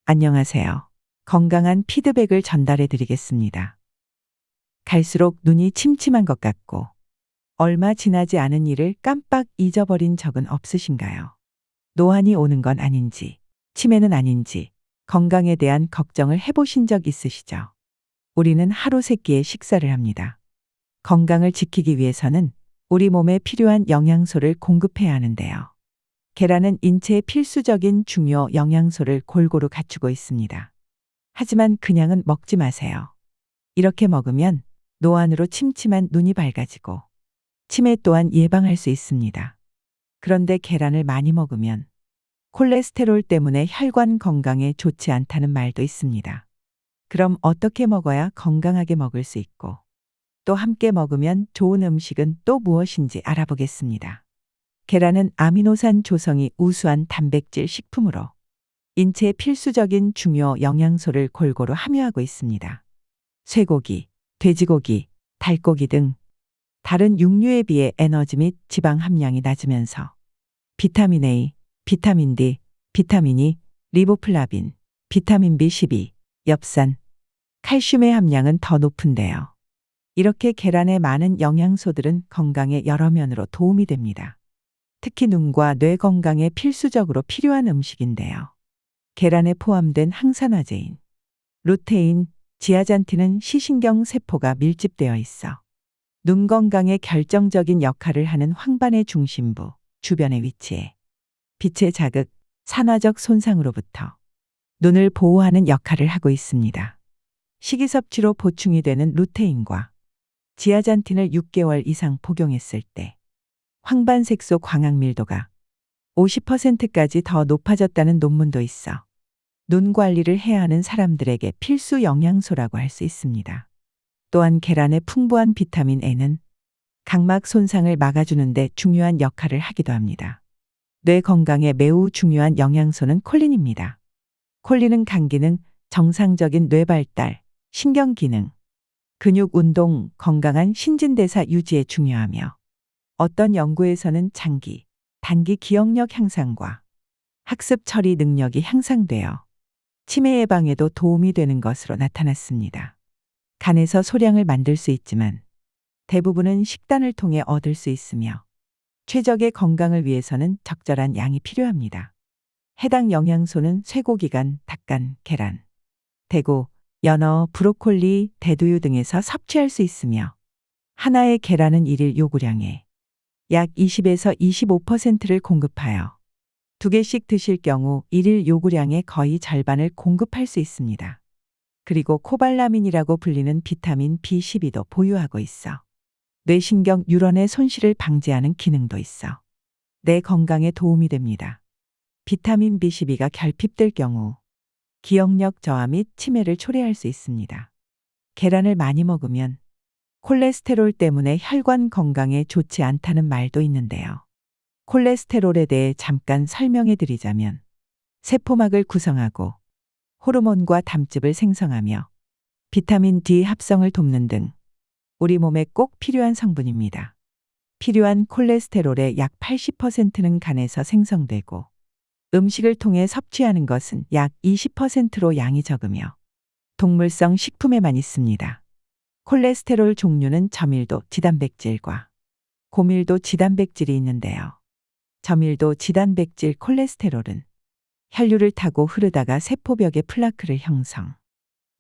안녕하세요. 건강한 피드백을 전달해 드리겠습니다. 갈수록 눈이 침침한 것 같고 얼마 지나지 않은 일을 깜빡 잊어버린 적은 없으신가요? 노안이 오는 건 아닌지, 치매는 아닌지 건강에 대한 걱정을 해보신 적 있으시죠? 우리는 하루 세 끼의 식사를 합니다. 건강을 지키기 위해서는 우리 몸에 필요한 영양소를 공급해야 하는데요. 계란은 인체의 필수적인 중요 영양소를 골고루 갖추고 있습니다. 하지만 그냥은 먹지 마세요. 이렇게 먹으면 노안으로 침침한 눈이 밝아지고 치매 또한 예방할 수 있습니다. 그런데 계란을 많이 먹으면 콜레스테롤 때문에 혈관 건강에 좋지 않다는 말도 있습니다. 그럼 어떻게 먹어야 건강하게 먹을 수 있고 또 함께 먹으면 좋은 음식은 또 무엇인지 알아보겠습니다. 계란은 아미노산 조성이 우수한 단백질 식품으로 인체의 필수적인 중요 영양소를 골고루 함유하고 있습니다. 쇠고기, 돼지고기, 닭고기 등 다른 육류에 비해 에너지 및 지방 함량이 낮으면서 비타민 A, 비타민 D, 비타민 E, 리보플라빈, 비타민 B12, 엽산, 칼슘의 함량은 더 높은데요. 이렇게 계란의 많은 영양소들은 건강에 여러 면으로 도움이 됩니다. 특히 눈과 뇌 건강에 필수적으로 필요한 음식인데요. 계란에 포함된 항산화제인 루테인, 지아잔틴은 시신경 세포가 밀집되어 있어 눈 건강에 결정적인 역할을 하는 황반의 중심부, 주변에 위치해 빛의 자극, 산화적 손상으로부터 눈을 보호하는 역할을 하고 있습니다. 식이섭취로 보충이 되는 루테인과 지아잔틴을 6개월 이상 복용했을 때 황반색소 광학 밀도가 50%까지 더 높아졌다는 논문도 있어 눈 관리를 해야 하는 사람들에게 필수 영양소라고 할 수 있습니다. 또한 계란의 풍부한 비타민 N은 각막 손상을 막아주는 데 중요한 역할을 하기도 합니다. 뇌 건강에 매우 중요한 영양소는 콜린입니다. 콜린은 간 기능, 정상적인 뇌 발달, 신경 기능, 근육 운동, 건강한 신진대사 유지에 중요하며 어떤 연구에서는 장기, 단기 기억력 향상과 학습 처리 능력이 향상되어 치매 예방에도 도움이 되는 것으로 나타났습니다. 간에서 소량을 만들 수 있지만 대부분은 식단을 통해 얻을 수 있으며 최적의 건강을 위해서는 적절한 양이 필요합니다. 해당 영양소는 쇠고기간, 닭간, 계란, 대고, 연어, 브로콜리, 대두유 등에서 섭취할 수 있으며 하나의 계란은 일일 요구량의 약 20에서 25%를 공급하여 2개씩 드실 경우 일일 요구량의 거의 절반을 공급할 수 있습니다. 그리고 코발라민이라고 불리는 비타민 B12도 보유하고 있어 뇌신경 뉴런의 손실을 방지하는 기능도 있어 뇌 건강에 도움이 됩니다. 비타민 B12가 결핍될 경우 기억력 저하 및 치매를 초래할 수 있습니다. 계란을 많이 먹으면 콜레스테롤 때문에 혈관 건강에 좋지 않다는 말도 있는데요. 콜레스테롤에 대해 잠깐 설명해 드리자면 세포막을 구성하고 호르몬과 담즙을 생성하며 비타민 D 합성을 돕는 등 우리 몸에 꼭 필요한 성분입니다. 필요한 콜레스테롤의 약 80%는 간에서 생성되고 음식을 통해 섭취하는 것은 약 20%로 양이 적으며 동물성 식품에만 있습니다. 콜레스테롤 종류는 저밀도 지단백질과 고밀도 지단백질이 있는데요. 저밀도 지단백질 콜레스테롤은 혈류를 타고 흐르다가 세포벽에 플라크를 형성,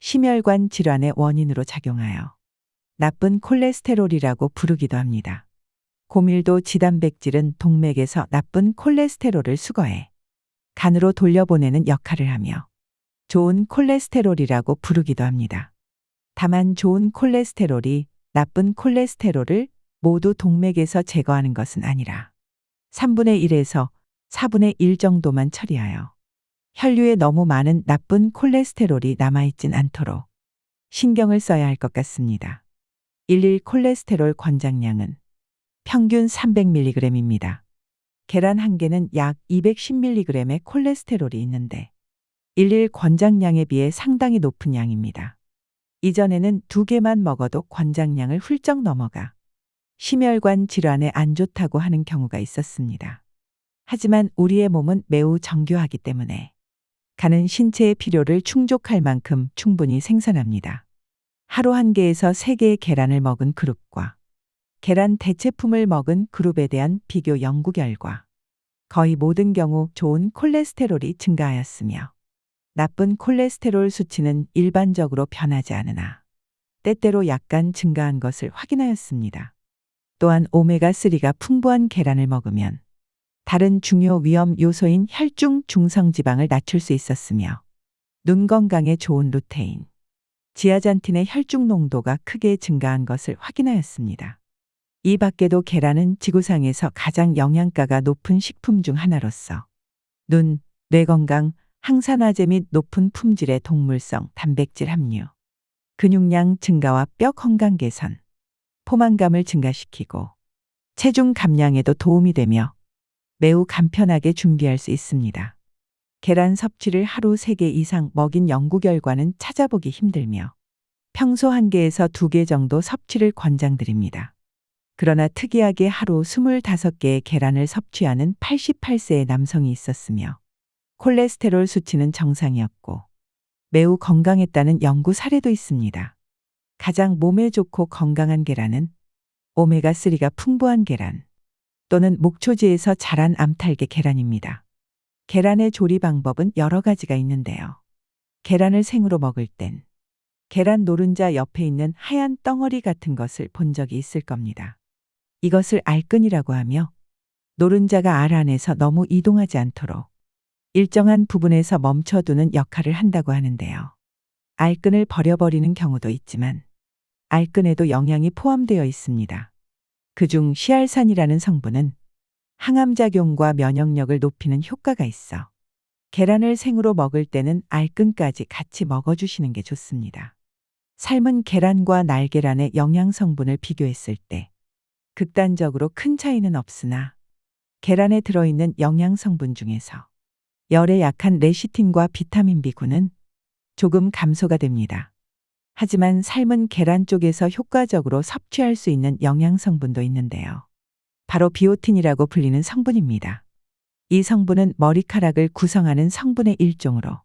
심혈관 질환의 원인으로 작용하여 나쁜 콜레스테롤이라고 부르기도 합니다. 고밀도 지단백질은 동맥에서 나쁜 콜레스테롤을 수거해 간으로 돌려보내는 역할을 하며 좋은 콜레스테롤이라고 부르기도 합니다. 다만 좋은 콜레스테롤이 나쁜 콜레스테롤을 모두 동맥에서 제거하는 것은 아니라 3분의 1에서 4분의 1 정도만 처리하여 혈류에 너무 많은 나쁜 콜레스테롤이 남아있진 않도록 신경을 써야 할 것 같습니다. 일일 콜레스테롤 권장량은 평균 300mg입니다. 계란 한 개는 약 210mg의 콜레스테롤이 있는데 일일 권장량에 비해 상당히 높은 양입니다. 이전에는 2개만 먹어도 권장량을 훌쩍 넘어가 심혈관 질환에 안 좋다고 하는 경우가 있었습니다. 하지만 우리의 몸은 매우 정교하기 때문에 간은 신체의 필요를 충족할 만큼 충분히 생산합니다. 하루 1개에서 3개의 계란을 먹은 그룹과 계란 대체품을 먹은 그룹에 대한 비교 연구 결과 거의 모든 경우 좋은 콜레스테롤이 증가하였으며 나쁜 콜레스테롤 수치는 일반적으로 변하지 않으나 때때로 약간 증가한 것을 확인하였습니다. 또한 오메가3가 풍부한 계란을 먹으면 다른 중요 위험 요소인 혈중 중성지방을 낮출 수 있었으며 눈 건강에 좋은 루테인, 지아잔틴의 혈중 농도가 크게 증가한 것을 확인하였습니다. 이 밖에도 계란은 지구상에서 가장 영양가가 높은 식품 중 하나로서 눈, 뇌 건강, 항산화제 및 높은 품질의 동물성 단백질 함유, 근육량 증가와 뼈 건강 개선, 포만감을 증가시키고 체중 감량에도 도움이 되며 매우 간편하게 준비할 수 있습니다. 계란 섭취를 하루 3개 이상 먹인 연구 결과는 찾아보기 힘들며 평소 1개에서 2개 정도 섭취를 권장드립니다. 그러나 특이하게 하루 25개의 계란을 섭취하는 88세의 남성이 있었으며 콜레스테롤 수치는 정상이었고 매우 건강했다는 연구 사례도 있습니다. 가장 몸에 좋고 건강한 계란은 오메가3가 풍부한 계란 또는 목초지에서 자란 암탈계 계란입니다. 계란의 조리 방법은 여러 가지가 있는데요. 계란을 생으로 먹을 땐 계란 노른자 옆에 있는 하얀 덩어리 같은 것을 본 적이 있을 겁니다. 이것을 알끈이라고 하며 노른자가 알 안에서 너무 이동하지 않도록 일정한 부분에서 멈춰두는 역할을 한다고 하는데요. 알끈을 버려버리는 경우도 있지만 알끈에도 영양이 포함되어 있습니다. 그중 시알산이라는 성분은 항암작용과 면역력을 높이는 효과가 있어 계란을 생으로 먹을 때는 알끈까지 같이 먹어주시는 게 좋습니다. 삶은 계란과 날계란의 영양 성분을 비교했을 때 극단적으로 큰 차이는 없으나 계란에 들어있는 영양 성분 중에서 열에 약한 레시틴과 비타민 B9는 조금 감소가 됩니다. 하지만 삶은 계란 쪽에서 효과적으로 섭취할 수 있는 영양 성분도 있는데요. 바로 비오틴이라고 불리는 성분입니다. 이 성분은 머리카락을 구성하는 성분의 일종으로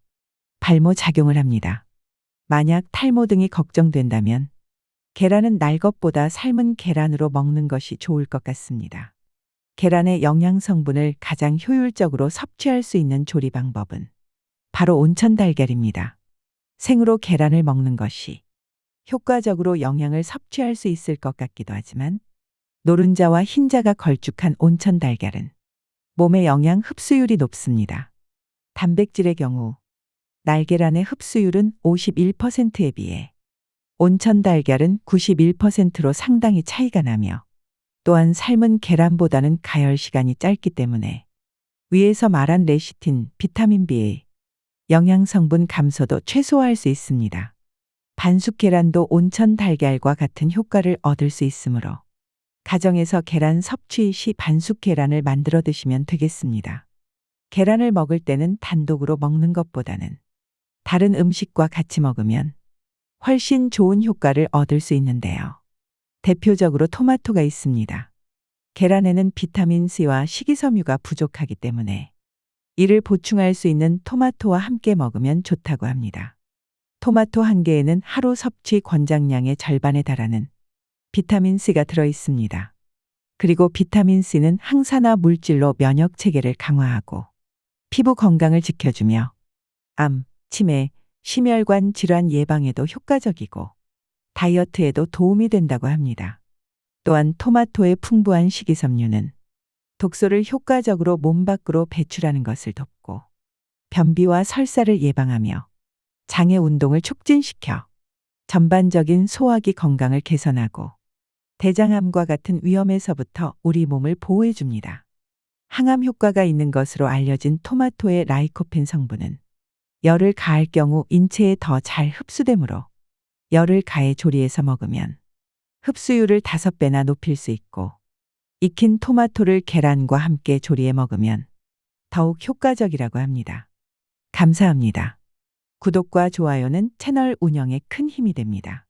발모 작용을 합니다. 만약 탈모 등이 걱정된다면 계란은 날 것보다 삶은 계란으로 먹는 것이 좋을 것 같습니다. 계란의 영양 성분을 가장 효율적으로 섭취할 수 있는 조리 방법은 바로 온천 달걀입니다. 생으로 계란을 먹는 것이 효과적으로 영양을 섭취할 수 있을 것 같기도 하지만 노른자와 흰자가 걸쭉한 온천 달걀은 몸의 영양 흡수율이 높습니다. 단백질의 경우 날계란의 흡수율은 51%에 비해 온천 달걀은 91%로 상당히 차이가 나며 또한 삶은 계란보다는 가열 시간이 짧기 때문에 위에서 말한 레시틴, 비타민 B의 영양 성분 감소도 최소화할 수 있습니다. 반숙 계란도 온천 달걀과 같은 효과를 얻을 수 있으므로 가정에서 계란 섭취 시 반숙 계란을 만들어 드시면 되겠습니다. 계란을 먹을 때는 단독으로 먹는 것보다는 다른 음식과 같이 먹으면 훨씬 좋은 효과를 얻을 수 있는데요. 대표적으로 토마토가 있습니다. 계란에는 비타민 C와 식이섬유가 부족하기 때문에 이를 보충할 수 있는 토마토와 함께 먹으면 좋다고 합니다. 토마토 1개에는 하루 섭취 권장량의 절반에 달하는 비타민 C가 들어 있습니다. 그리고 비타민 C는 항산화 물질로 면역 체계를 강화하고 피부 건강을 지켜주며 암, 치매, 심혈관 질환 예방에도 효과적이고 다이어트에도 도움이 된다고 합니다. 또한 토마토의 풍부한 식이섬유는 독소를 효과적으로 몸 밖으로 배출하는 것을 돕고 변비와 설사를 예방하며 장의 운동을 촉진시켜 전반적인 소화기 건강을 개선하고 대장암과 같은 위험에서부터 우리 몸을 보호해 줍니다. 항암 효과가 있는 것으로 알려진 토마토의 라이코펜 성분은 열을 가할 경우 인체에 더 잘 흡수되므로 열을 가해 조리해서 먹으면 흡수율을 5배나 높일 수 있고 익힌 토마토를 계란과 함께 조리해 먹으면 더욱 효과적이라고 합니다. 감사합니다. 구독과 좋아요는 채널 운영에 큰 힘이 됩니다.